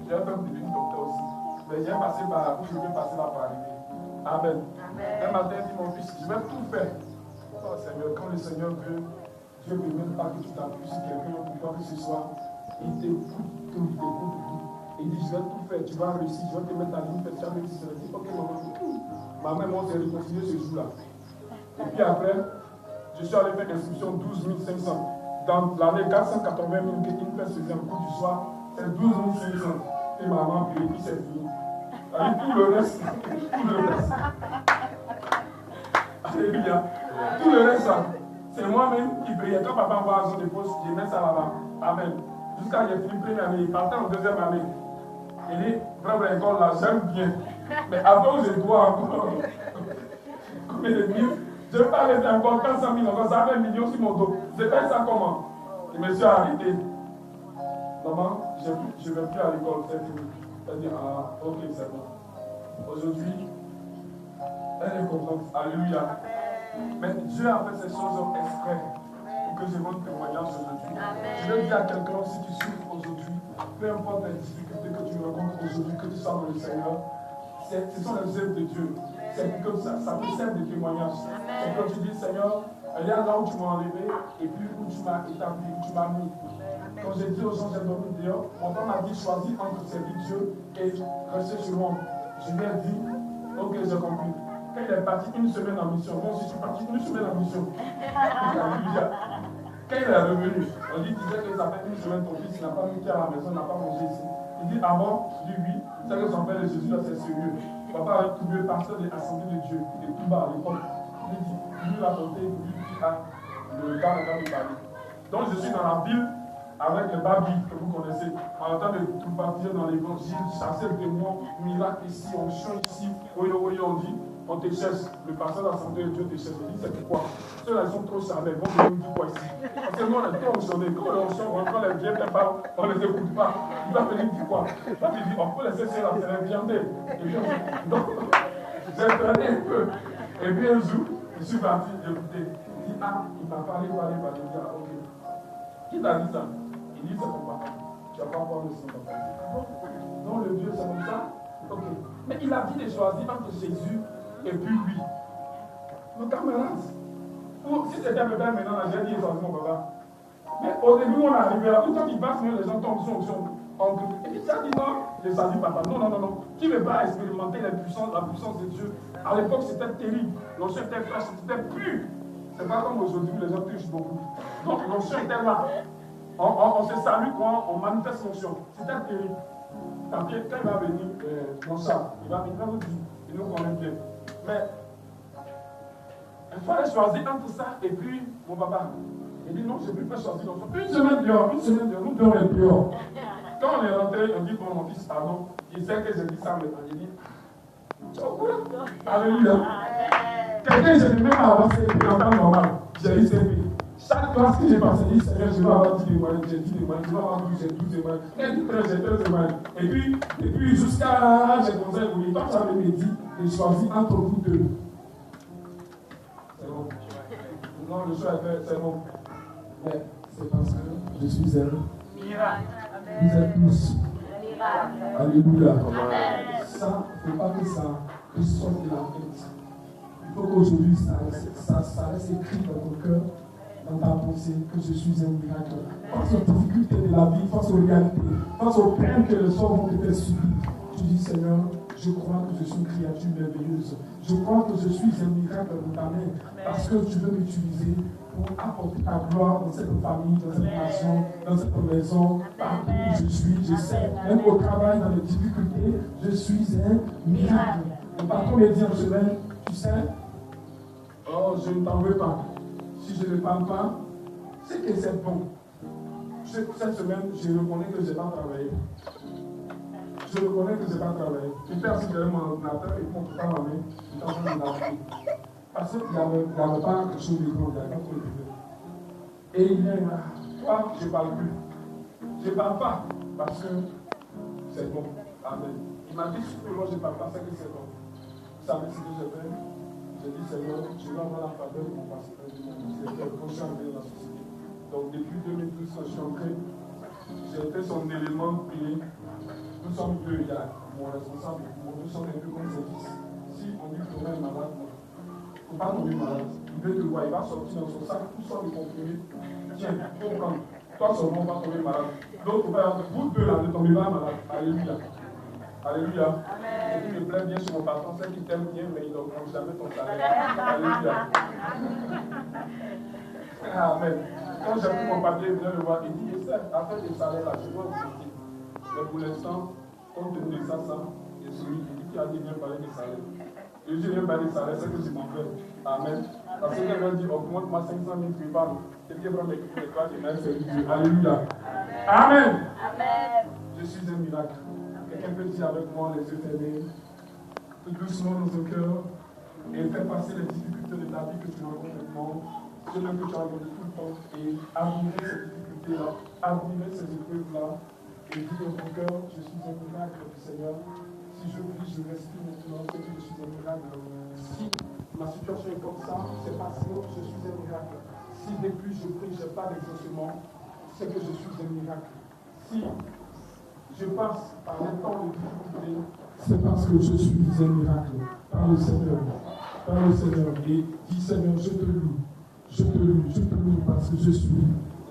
J'ai un peu devenu docteur aussi. Mais j'ai passé par où je vais passer là pour arriver. Amen. Un matin, il dit mon fils, je vais tout faire. Oh Seigneur, quand le Seigneur veut, Dieu ne veut même pas que tu t'appuies sur quelqu'un pour quoi que ce soit. Il t'écoute tout, il t'écoute tout. Il dit, je vais tout faire, tu vas réussir, je vais te mettre à l'université avec ça. Je dis, ok maman. Ma mère, moi, s'est réconcilié ce jour-là. Et puis après, je suis allé faire l'inscription 12 500. Dans l'année 480 000 que une faisait un coup du soir, c'est 12 500. Et maman, puis c'est fini. Avec tout le reste, Alléluia. Tout le reste, c'est moi-même qui payais. Quand papa envoie son dépôt, je mets ça là-bas. Amen. Jusqu'à j'ai fini première année, il partait en deuxième année. Il dit, frère, l'école là, j'aime bien. Mais avant, je dois encore. Combien de mille? Je ne vais pas laisser encore 400 000, encore ça fait 1 million sur mon dos. Je fais ça comment? Je me suis arrêté. Maman, je ne vais plus à l'école, c'est fini. Elle dit, ah, ok, c'est bon. Aujourd'hui, elle est contente. Alléluia. Mais Dieu a fait ces choses exprès pour que je montre témoignage aujourd'hui. Je vais dire à quelqu'un, si tu souffres aujourd'hui, peu importe les difficultés que tu rencontres aujourd'hui, que tu sois dans le Seigneur, ce sont les œuvres de Dieu. C'est que ça peut servir de témoignage. C'est quand tu dis, Seigneur, regarde là où tu m'as enlevé et puis où tu m'as établi, où tu m'as mis. Quand j'ai dit aux gens, j'ai dormi dehors, mon père m'a dit, choisis entre servir Dieu et rester sur moi. Je lui ai dit, ok, j'ai compris. Quand il est parti une semaine en mission, moi aussi je suis parti une semaine en mission. Quand il est revenu, on dit, disait que ça fait une semaine, ton fils n'a pas mis à la maison, n'a pas mangé ici. Il dit, ah bon? Je dis oui, c'est que son père de Jésus là, c'est sérieux. Papa a trouvé le pasteur de l'Assemblée de Dieu, il est tout bas à l'époque. Il dit, lui l'a porté, il dit, ah, le gars n'a pas pu parler. Donc je suis dans la ville avec le babi que vous connaissez, en train de trouver dans l'évangile, chasser le démon, miracle ici, on chante ici, oui, on dit, on te cherche, le pasteur de l'Assemblée de Dieu te cherche. Il dit, c'est pourquoi? Ceux-là, ils sont trop charmés, vont venir dire quoi ici? Parce que nous, on est trop onchonnés. Quand on chante, on les vient pas, on les écoute pas. Il va venir dire quoi? Là, tu dis, on peut laisser cela, c'est la viande. Donc, j'ai traîné un peu. Et puis un jour, je suis parti, j'ai écouté. Il dit, ah, il m'a parlé. Il dit, ah, ok. Qui t'a dit ça? Il dit, c'est ton papa. Tu vas pas voir le sang de papa. Ah bon? Non, le Dieu, c'est comme ça? Ok. Mais il a dit de choisir entre Jésus et puis lui. Mon camarade, si c'était un bébé maintenant, j'ai dit, choisi mon papa. Mais au début, on est arrivé là, tout le temps qu'il passe, les gens tombent sur en groupe. Et puis ça dit non, j'ai choisi papa. Non. Qui ne veut pas expérimenter la puissance de Dieu? À l'époque, c'était terrible. L'onction était fraîche, c'était pur. C'est pas comme aujourd'hui, les gens touchent beaucoup. Donc l'onction était là. On se salue quand on manifeste l'onction. C'était terrible. Quand il va venir, mon chat, il va nous dire, il nous connaît bien. Mais il fallait choisir entre ça et puis mon papa. Il dit non, je ne peux pas choisir l'enfant. Une semaine dehors, nous deux on est dehors. Quand on est rentré, on dit pour mon fils, pardon, il sait que j'ai dit ça maintenant. Il dit, tu es au courant? Alléluia. Quelqu'un, j'ai même avancé en temps normal. J'ai eu servi. Chaque classe que j'ai passé, il dit, Seigneur, je vais avoir 10 témoignages, j'ai 10 témoignages, je vais avoir 12 témoignages. Et puis, j'ai 13 témoignages. Et puis jusqu'à, j'ai commencé à évoluer. Quand j'avais me dit, j'ai choisi entre vous deux. C'est bon. Non, le choix est fait, c'est bon. Mais c'est parce que je suis un miracle. Vous êtes tous. Alléluia. Ça, il ne faut pas que ça sorte de la tête. Il faut qu'aujourd'hui, ça reste écrit dans ton cœur, dans ta pensée, que je suis un miracle. Face aux difficultés de la vie, face aux réalités, face aux peines que le sort vont te faire subir, tu dis, Seigneur, je crois que je suis une créature merveilleuse. Je crois que je suis un miracle dans ta main, parce que tu veux m'utiliser pour apporter ta gloire dans cette famille, dans cette nation, dans cette maison, partout où je suis, je sais, même au travail, dans les difficultés, je suis un miracle. Le patron me dit en semaine, tu sais, oh, je ne t'en veux pas. Si je ne parle pas, c'est que c'est bon. Cette semaine, je reconnais que je n'ai pas travaillé. Je reconnais que je n'ai pas travaillé. Je fais assis derrière mon ordinateur et mon portable en main, je suis en train de l'appeler. Parce qu'il n'y avait pas quelque chose de grand, il n'y avait pas trop de vidéo. Et il est là, toi, je ne parle plus. Je ne parle pas parce que c'est bon. Amen. Il m'a dit, si moi je ne parle pas, c'est que c'est bon. savez ce que j'ai fait? J'ai dit, Seigneur, je vais avoir la faveur de mon pasteur, de mon directeur, quand je suis entré dans la société. Donc, depuis 2012, quand je suis entré, j'ai été son élément clé. Nous sommes deux, il y a mon responsable, nous sommes un peu comme ses fils. Si on dit que l'on est malade, il ne faut pas tomber malade. Il veut te voir, il va sortir dans son sac, tout ça de comprimés. Tiens, il faut prendre. Toi seulement, on va tomber malade. L'autre, vous deux là, ne tombez pas malade. Alléluia. Alléluia. Et puis, je plains bien sur mon patron, celle qui t'aime bien, mais il n'augmente jamais ton salaire. Alléluia. Amen. Quand j'ai pris mon papier, il venait le voir, il dit, Esther, après le salaire là, je dois augmenter. Mais pour l'instant, compte tenu de ça, et celui qui dit qu'il a dit, viens parler des salaires. Et je viens parler des salaires, c'est que c'est mon frère. Amen. Parce que quelqu'un dit, augmente-moi 500 000 privats. Quelqu'un prend les étoiles et même c'est Dieu. Alléluia. Amen. Amen. Je suis un miracle. Quelqu'un peut dire avec moi, les yeux fermés, tout doucement dans nos cœurs, et faire passer les difficultés de la vie que tu rencontres maintenant, ceux-là que tu as rencontré tout le temps, et admirer ces difficultés-là, admirer ces épreuves-là, et dire dans ton cœur, je suis un miracle du Seigneur. Si je vis, je respire maintenant, c'est que je suis un miracle. Si ma situation est comme ça, c'est parce que je suis un miracle. Si depuis je prie, je n'ai pas d'exaucement, c'est que je suis un miracle. Si je passe par les temps de difficulté, c'est parce que je suis un miracle. Par le Seigneur. Par le Seigneur. Et dis Seigneur, je te loue. Je te loue, je te loue parce que je suis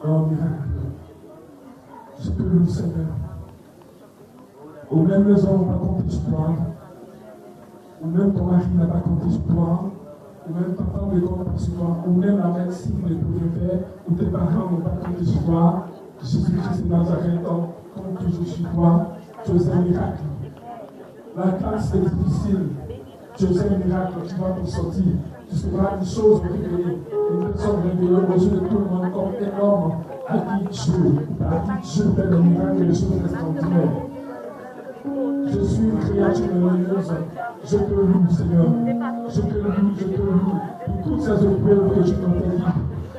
un miracle. Je te loue, Seigneur. Ou même les hommes n'ont pas compté sur toi. Ou même ton mari n'a pas compté sur toi. Ou même ta femme ne compte pas sur toi. Ou même la médecine ne pouvait faire. Ou tes parents n'ont pas compté sur toi. Jésus-Christ de Nazareth, compte toujours sur toi. Tu es un miracle. La classe est difficile. Tu es un miracle. Tu vas t'en sortir. Tu seras une chose révélée. Une personne révélée aux yeux de tout le monde comme énorme. À qui Dieu fait des miracles et des choses extraordinaires. Je suis une créature merveilleuse. Je te loue, Seigneur. Je te loue, je te loue. Pour toutes ces épreuves que tu m'as dit.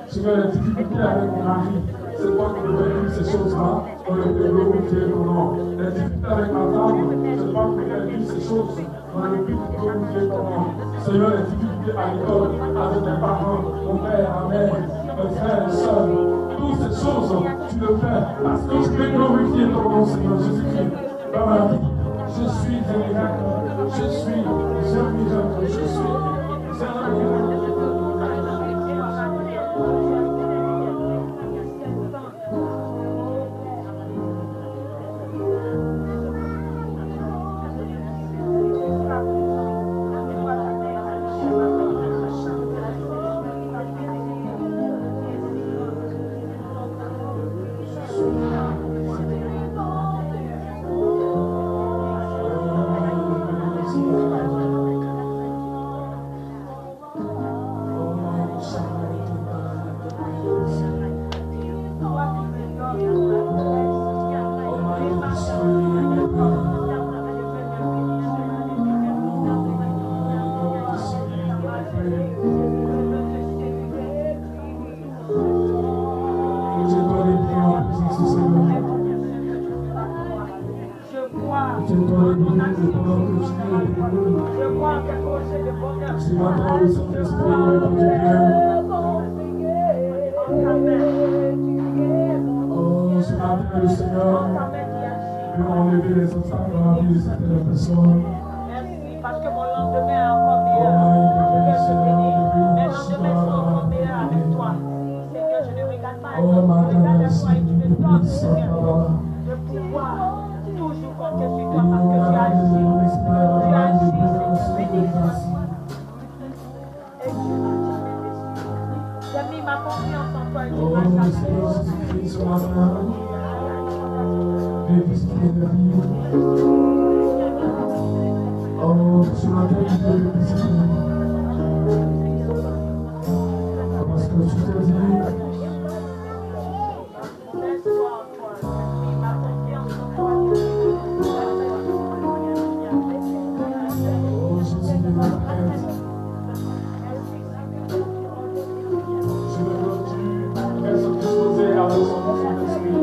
Seigneur, les difficultés avec mon mari. C'est toi qui devais vivre ces choses-là. On le peut glorifier ton nom. Les difficultés avec ma femme. C'est toi qui devais vivre ces choses. On le peut glorifier ton nom. Seigneur, les difficultés à l'école, avec mes parents, mon père, ma mère, mes frères et sœurs. Toutes ces choses, tu le fais parce que je peux glorifier ton nom, Seigneur Jésus-Christ. Dans ma vie, je suis un miracle. Je suis un miracle. Je suis un miracle. Le Seigneur peut enlever les obstacles dans la vie de certaines personnes. Merci parce que mon lendemain est encore meilleur. Mes lendemains sont encore meilleurs avec toi. Seigneur, je ne regarde pas à toi, je regarde à toi et tu me donnes, Seigneur, de pouvoir toujours compter sur toi parce que tu as agi. Tu as agi, Seigneur, béni sois-tu. Et Dieu n'a jamais déçu. J'ai mis ma confiance en toi et tu m'as chassé. Oh, sur la tête, tu peux le visiter. Parce que tu te dis, oh, Jésus de Nazareth. Je veux que tu restes disposé à recevoir son esprit.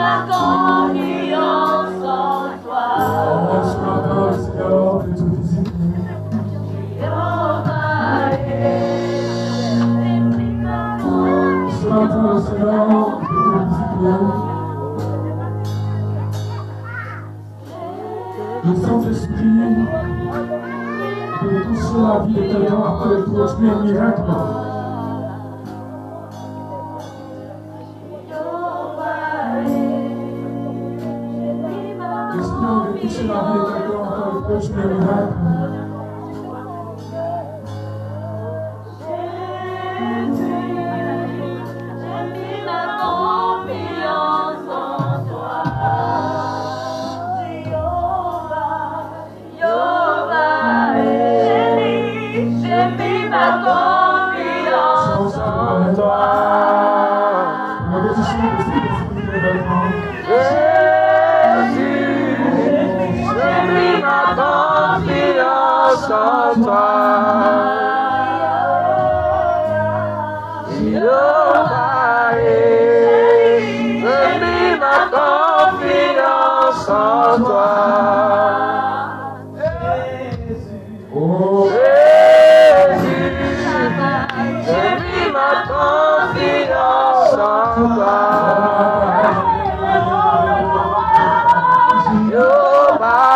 ma confiance en toi. Ce matin, Seigneur, que tu visites nous. Ce matin, Seigneur, que tu visites nous. Le Saint-Esprit de toucher la vie éternelle après de produire un miracle. Le Seigneur de toucher la vie éternelle après de produire un miracle. Jehovah,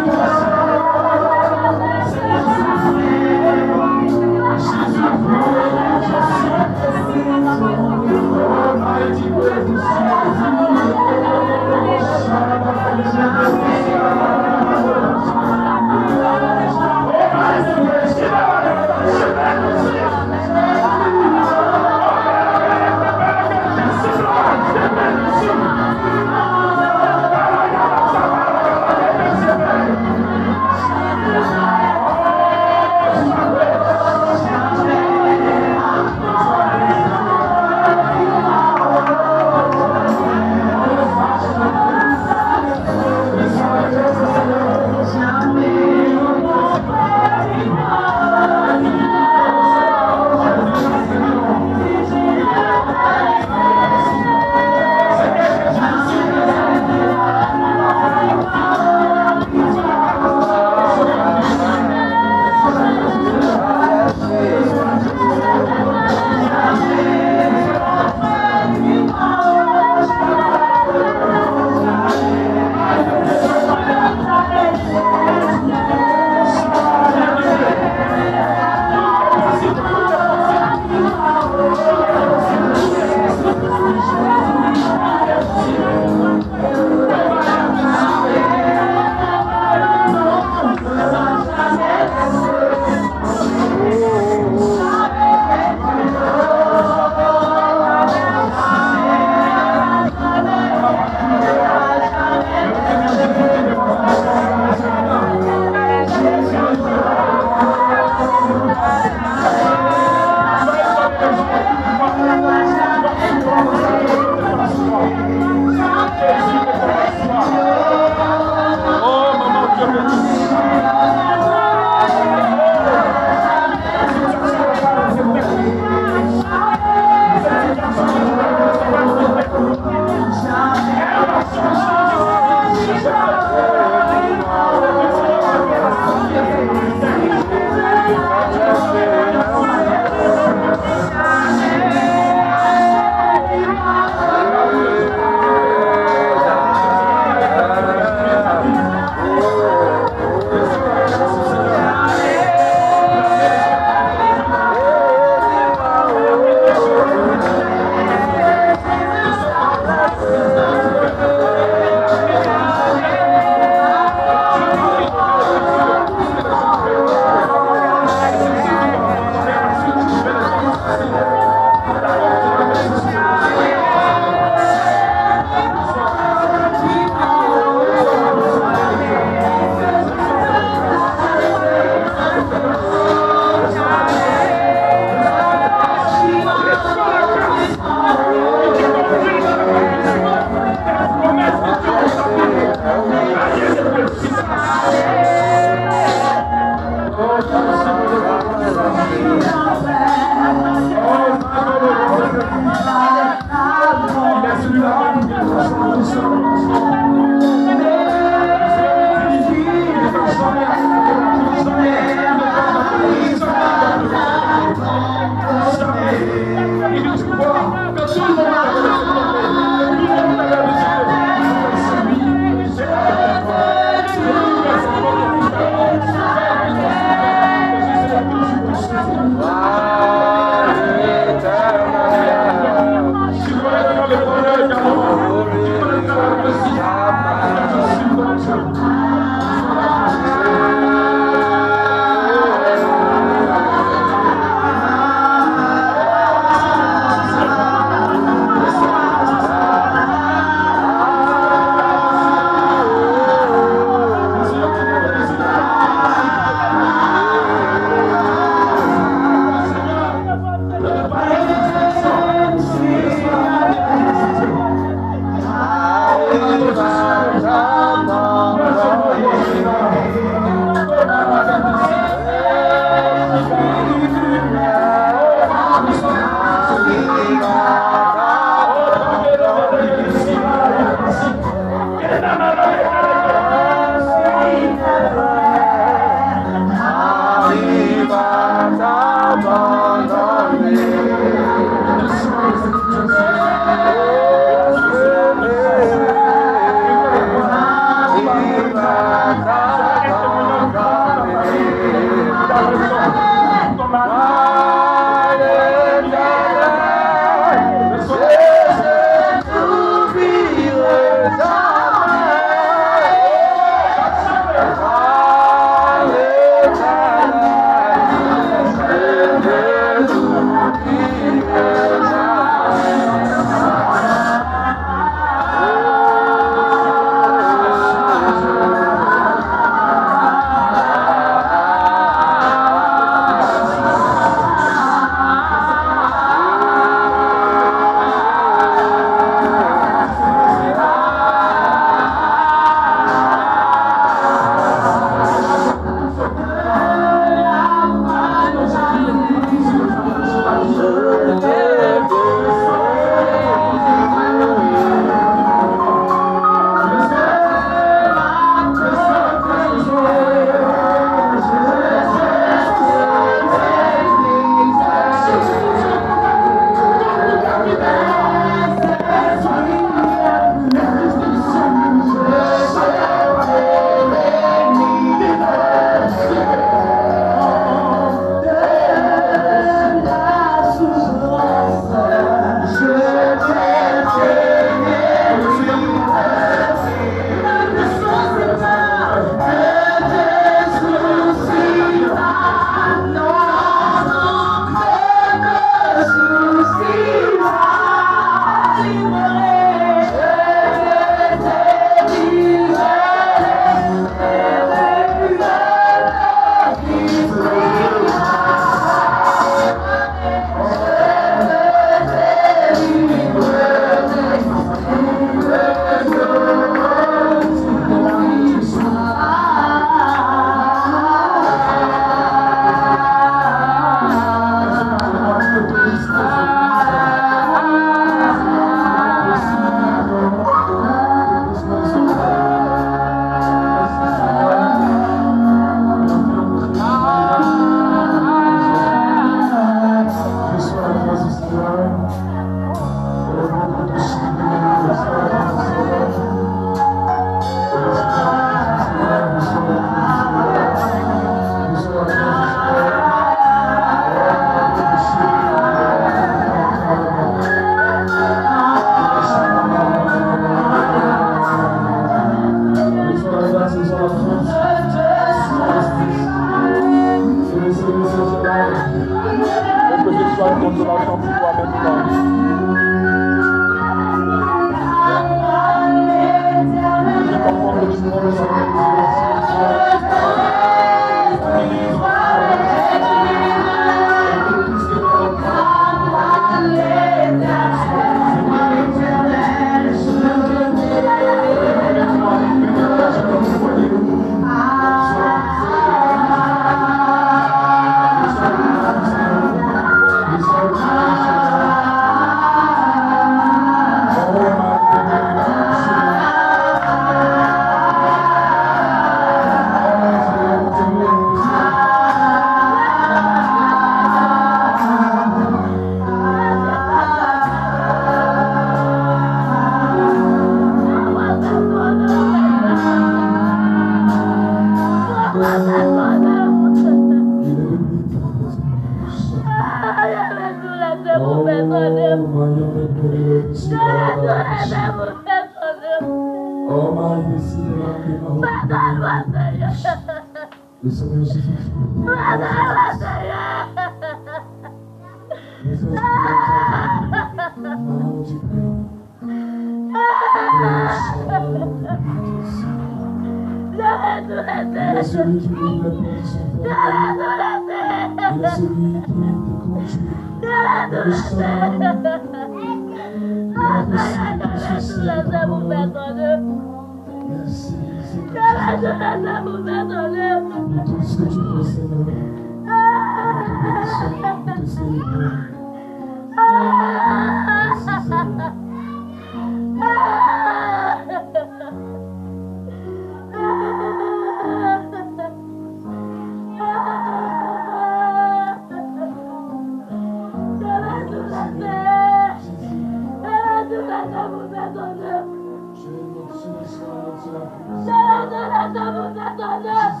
ton œuvre.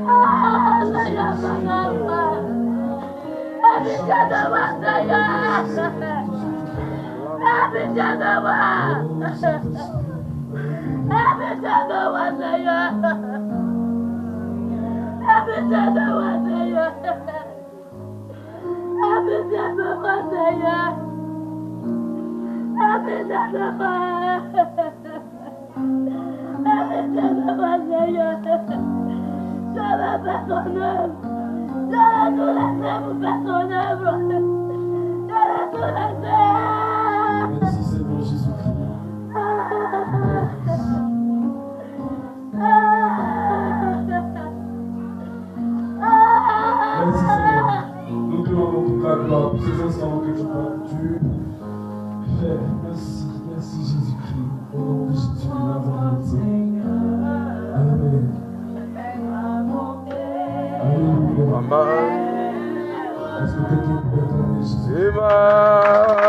Ah, Seigneur, ton œuvre. Aie pitié de moi, Seigneur. Aie pitié de moi. Aie pitié de moi, Seigneur. Aie pitié de moi, Seigneur. Aie pitié de moi, Seigneur. Aie pitié de moi. Aie pitié de moi, Seigneur. Je vais faire ton œuvre. Je vais tout laisser pour faire ton œuvre. Je vais tout laisser. Merci Seigneur Jésus-Christ. Merci Seigneur. Nous te rendons toute la gloire pour ces instants que tu as fait. Merci, merci Jésus-Christ. Au nom de Jésus, Nazareth. Amen. Alléluia. Amen. Est-ce que quelqu'un peut acclamer Jésus? Amen.